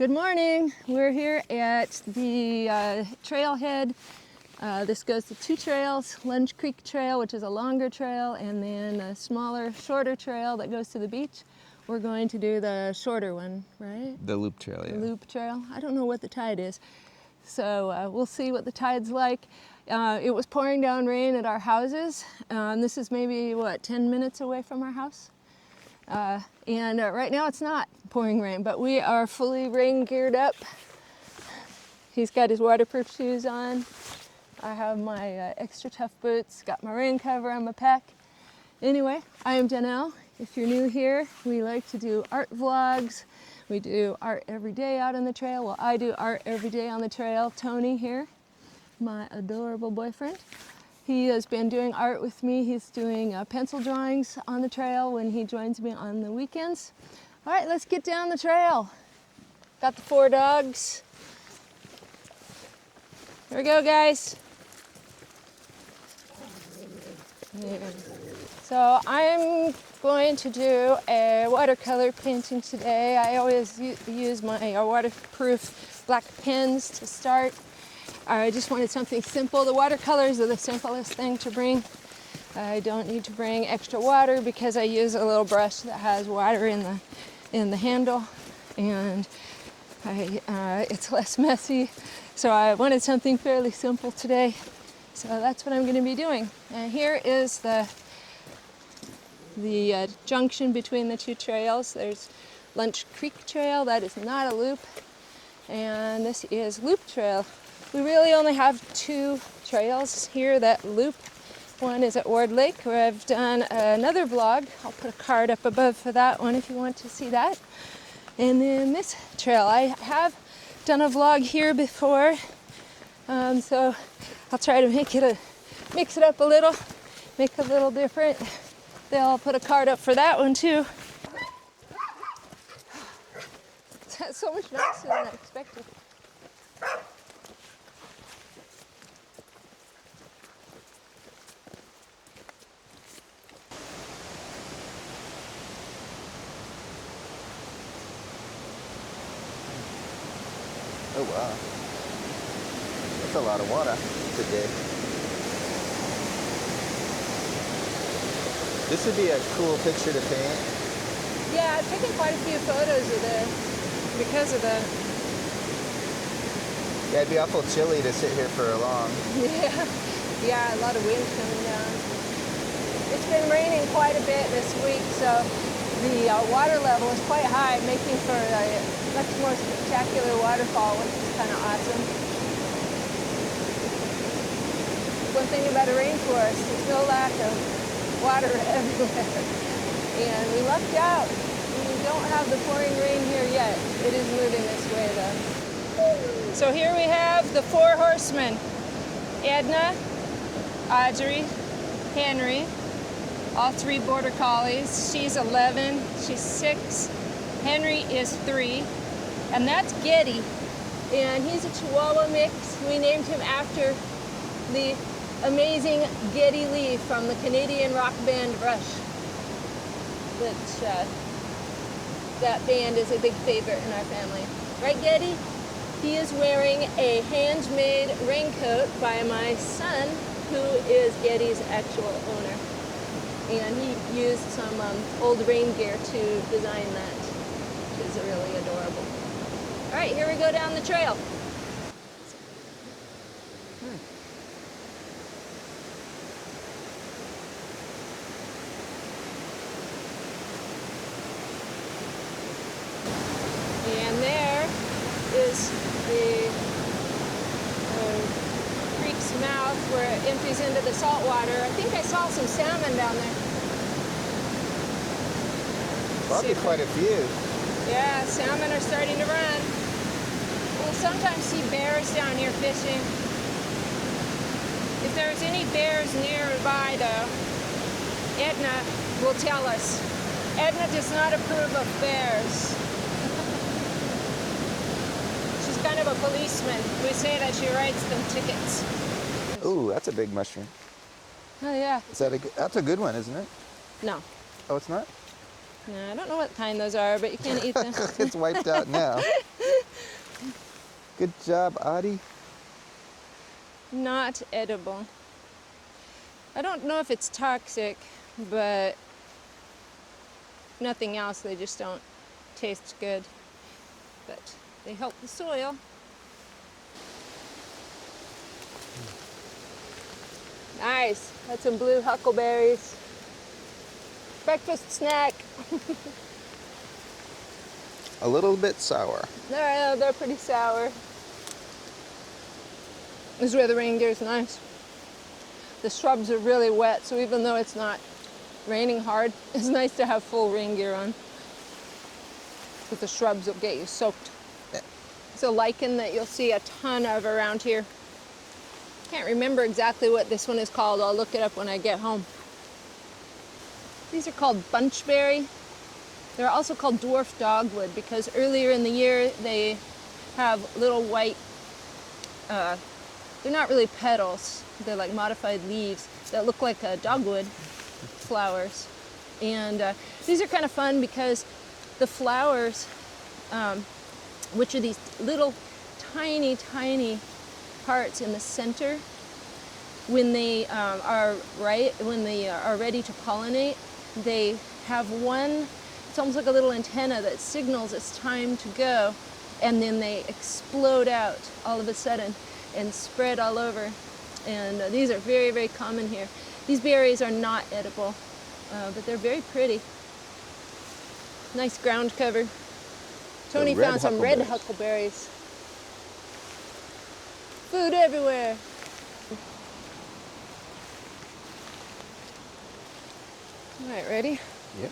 Good morning. We're here at the Trailhead. This goes to two trails, Lunch Creek Trail, which is a longer trail, and then a smaller, shorter trail that goes to the beach. We're going to do the shorter one, right? The loop trail, yeah. The loop trail. I don't know what the tide is, so we'll see what the tide's like. It was pouring down rain at our houses. This is maybe, 10 minutes away from our house? And right now it's not pouring rain, but we are fully rain geared up. He's got his waterproof shoes on. I have my extra tough boots, got my rain cover on my pack. Anyway, I am Janelle. If you're new here, we like to do art vlogs. We do art every day out on the trail. Well, I do art every day on the trail. Tony here, my adorable boyfriend. He has been doing art with me. He's doing pencil drawings on the trail when he joins me on the weekends. All right, let's get down the trail. Got the 4 dogs. Here we go, guys. Yeah. So I'm going to do a watercolor painting today. I always use my waterproof black pens to start. I just wanted something simple. The watercolors are the simplest thing to bring. I don't need to bring extra water because I use a little brush that has water in the handle, and it's less messy. So I wanted something fairly simple today. So that's what I'm going to be doing. And here is the junction between the two trails. There's Lunch Creek Trail, that is not a loop, and this is Loop Trail. We really only have 2 trails here that loop. One is at Ward Lake, where I've done another vlog. I'll put a card up above for that one if you want to see that. And then this trail, I have done a vlog here before, so I'll try to mix it up a little, make it a little different. Then I'll put a card up for that one too. It's so much nicer than I expected. Oh wow. That's a lot of water today. This would be a cool picture to paint. Yeah, I've taken quite a few photos of this because of that. Yeah, it'd be awful chilly to sit here for long. Yeah, a lot of wind coming down. It's been raining quite a bit this week, so the water level is quite high, making for a much more spectacular waterfall, which is kind of awesome. One thing about a rainforest, there's no lack of water everywhere. And we lucked out. We don't have the pouring rain here yet. It is moving this way though. So here we have the 4 horsemen. Edna, Audrey, Henry, all 3 border collies. She's 11, she's 6, Henry is 3, and that's Getty. And he's a chihuahua mix. We named him after the amazing Geddy Lee from the Canadian rock band Rush, which that band is a big favorite in our family. Right, Geddy? He is wearing a handmade raincoat by my son, who is Geddy's actual owner. And he used some old rain gear to design that, which is really adorable. All right, here we go down the trail. And there is the creek's mouth where it empties into the salt water. I think I saw some salmon down there. Probably quite a few. Yeah, salmon are starting to run. We'll sometimes see bears down here fishing. If there's any bears nearby though, Edna will tell us. Edna does not approve of bears. She's kind of a policeman. We say that she writes them tickets. Ooh, that's a big mushroom. Oh yeah. That's a good one, isn't it? No. Oh, it's not? No, I don't know what kind those are, but you can't eat them. It's wiped out now. Good job, Adi. Not edible. I don't know if it's toxic, but nothing else, they just don't taste good. But they help the soil. Nice. Got some blue huckleberries. Breakfast snack. A little bit sour. They're pretty sour. This is where the reindeer is nice. The shrubs are really wet, so even though it's not raining hard, it's nice to have full rain gear on. But the shrubs will get you soaked. It's a lichen that you'll see a ton of around here. Can't remember exactly what this one is called. I'll look it up when I get home. These are called bunchberry. They're also called dwarf dogwood because earlier in the year they have little white, they're not really petals, they're like modified leaves that look like dogwood flowers. And these are kind of fun because the flowers, which are these little tiny, tiny parts in the center, when they are ready to pollinate, they have one, it's almost like a little antenna that signals it's time to go, and then they explode out all of a sudden and spread all over. And these are very, very common here. These berries are not edible, but they're very pretty. Nice ground cover. Tony found some red huckleberries. Food everywhere. All right, ready? Yep.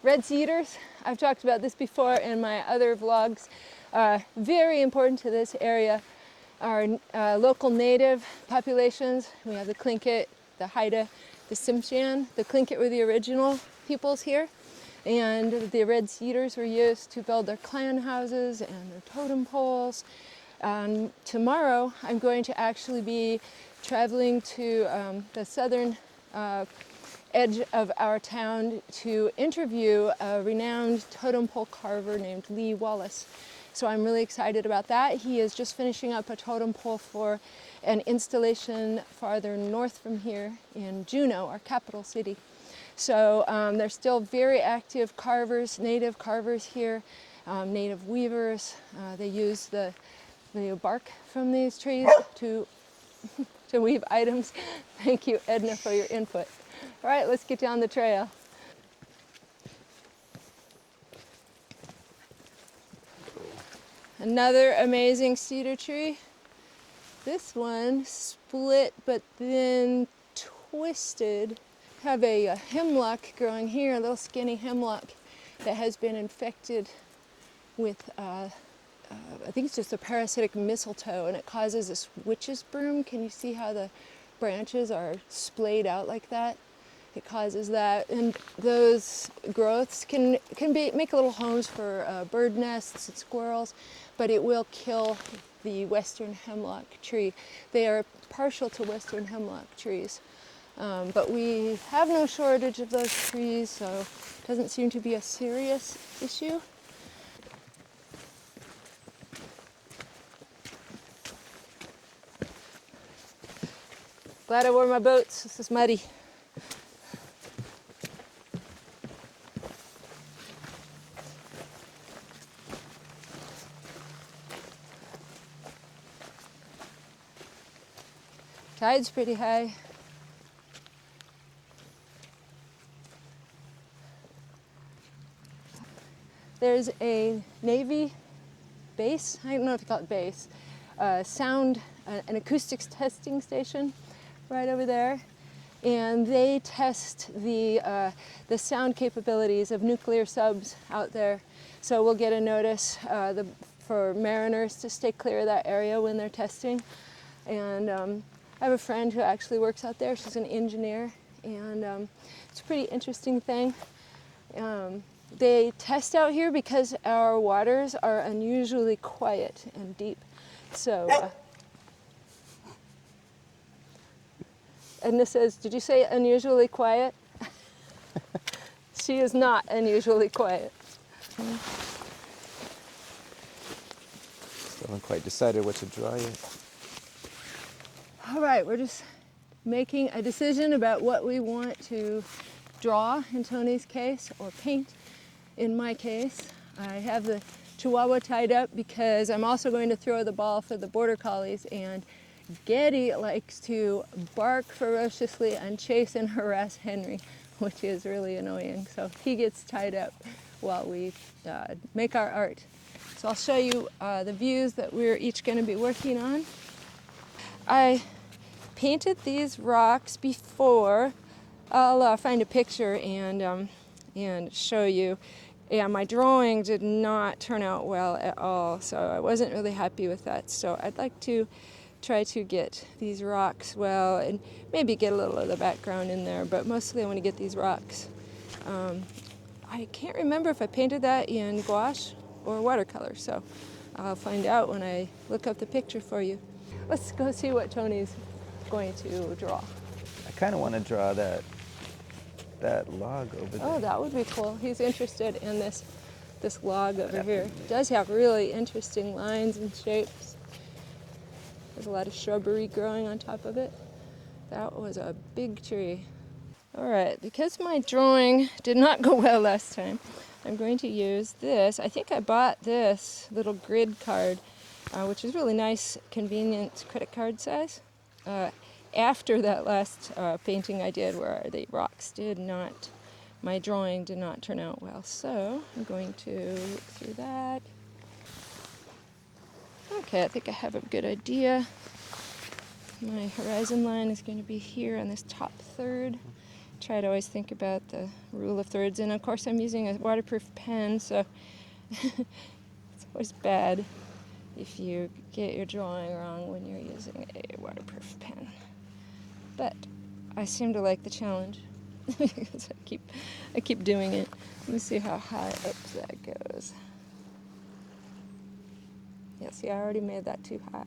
Red cedars, I've talked about this before in my other vlogs. Very important to this area are local native populations. We have the Tlingit, the Haida, the Tsimshian. The Tlingit were the original peoples here, and the red cedars were used to build their clan houses and their totem poles. Tomorrow I'm going to actually be traveling to the southern edge of our town to interview a renowned totem pole carver named Lee Wallace. So I'm really excited about that. He is just finishing up a totem pole for an installation farther north from here in Juneau, our capital city. So there's still very active carvers, native carvers here, native weavers. They use the bark from these trees to weave items. Thank you, Edna, for your input. All right, let's get down the trail. Another amazing cedar tree. This one split but then twisted. Have a hemlock growing here, a little skinny hemlock that has been infected with I think it's just a parasitic mistletoe, and it causes this witch's broom. Can you see how the branches are splayed out like that? It causes that, and those growths can make little homes for bird nests and squirrels, but it will kill the western hemlock tree. They are partial to western hemlock trees, but we have no shortage of those trees, so it doesn't seem to be a serious issue. Glad I wore my boots. This is muddy. Tide's pretty high. There's a Navy base, I don't know if you call it base, an acoustics testing station right over there. And they test the sound capabilities of nuclear subs out there. So we'll get a notice for mariners to stay clear of that area when they're testing. And I have a friend who actually works out there. She's an engineer, and it's a pretty interesting thing. They test out here because our waters are unusually quiet and deep. So Edna says, did you say unusually quiet? She is not unusually quiet. Still haven't quite decided what to draw yet. All right, we're just making a decision about what we want to draw in Tony's case, or paint in my case. I have the chihuahua tied up because I'm also going to throw the ball for the border collies, and Getty likes to bark ferociously and chase and harass Henry, which is really annoying. So he gets tied up while we make our art. So I'll show you the views that we're each going to be working on. I painted these rocks before. I'll find a picture and show you. And my drawing did not turn out well at all, so I wasn't really happy with that. So I'd like to try to get these rocks well, and maybe get a little of the background in there, but mostly I want to get these rocks. I can't remember if I painted that in gouache or watercolor, so I'll find out when I look up the picture for you. Let's go see what Tony's going to draw. I kind of want to draw that log over there. Oh, that would be cool. He's interested in this log over here. It does have really interesting lines and shapes. There's a lot of shrubbery growing on top of it. That was a big tree. All right, because my drawing did not go well last time, I'm going to use this. I think I bought this little grid card, which is really nice, convenient credit card size. After that last painting I did where the rocks my drawing did not turn out well. So I'm going to look through that. Okay, I think I have a good idea. My horizon line is going to be here on this top third. Try to always think about the rule of thirds. And of course I'm using a waterproof pen, so it's always bad if you get your drawing wrong when you're using a waterproof pen. But I seem to like the challenge because I keep doing it. Let me see how high up that goes. Yeah, see, I already made that too high.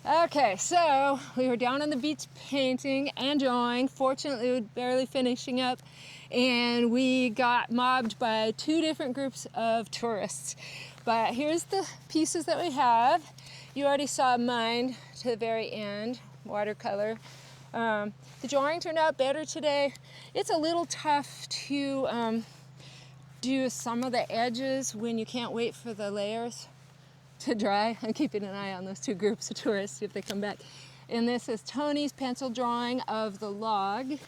Okay, so we were down on the beach painting and drawing. Fortunately, we were barely finishing up, and we got mobbed by 2 different groups of tourists. But here's the pieces that we have. You already saw mine to the very end, watercolor. The drawing turned out better today. It's a little tough to do some of the edges when you can't wait for the layers to dry. I'm keeping an eye on those 2 groups of tourists, see if they come back. And this is Tony's pencil drawing of the log.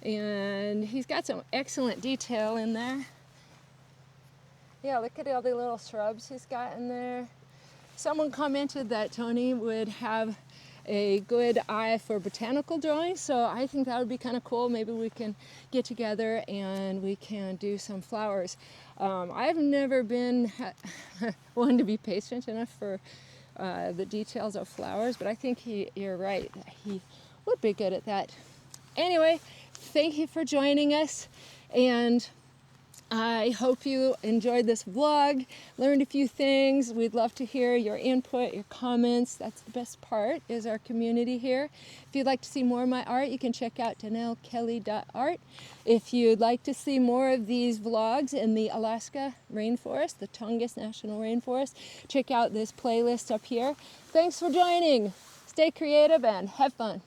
And he's got some excellent detail in there. Yeah, look at all the little shrubs he's got in there. Someone commented that Tony would have a good eye for botanical drawing, so I think that would be kind of cool. Maybe we can get together and we can do some flowers. I've never been one to be patient enough for the details of flowers, but I think you're right. He would be good at that. Anyway, thank you for joining us, and I hope you enjoyed this vlog, learned a few things. We'd love to hear your input, your comments. That's the best part, is our community here. If you'd like to see more of my art, you can check out danellekelly.art. If you'd like to see more of these vlogs in the Alaska rainforest, the Tongass National Rainforest, check out this playlist up here. Thanks for joining. Stay creative and have fun.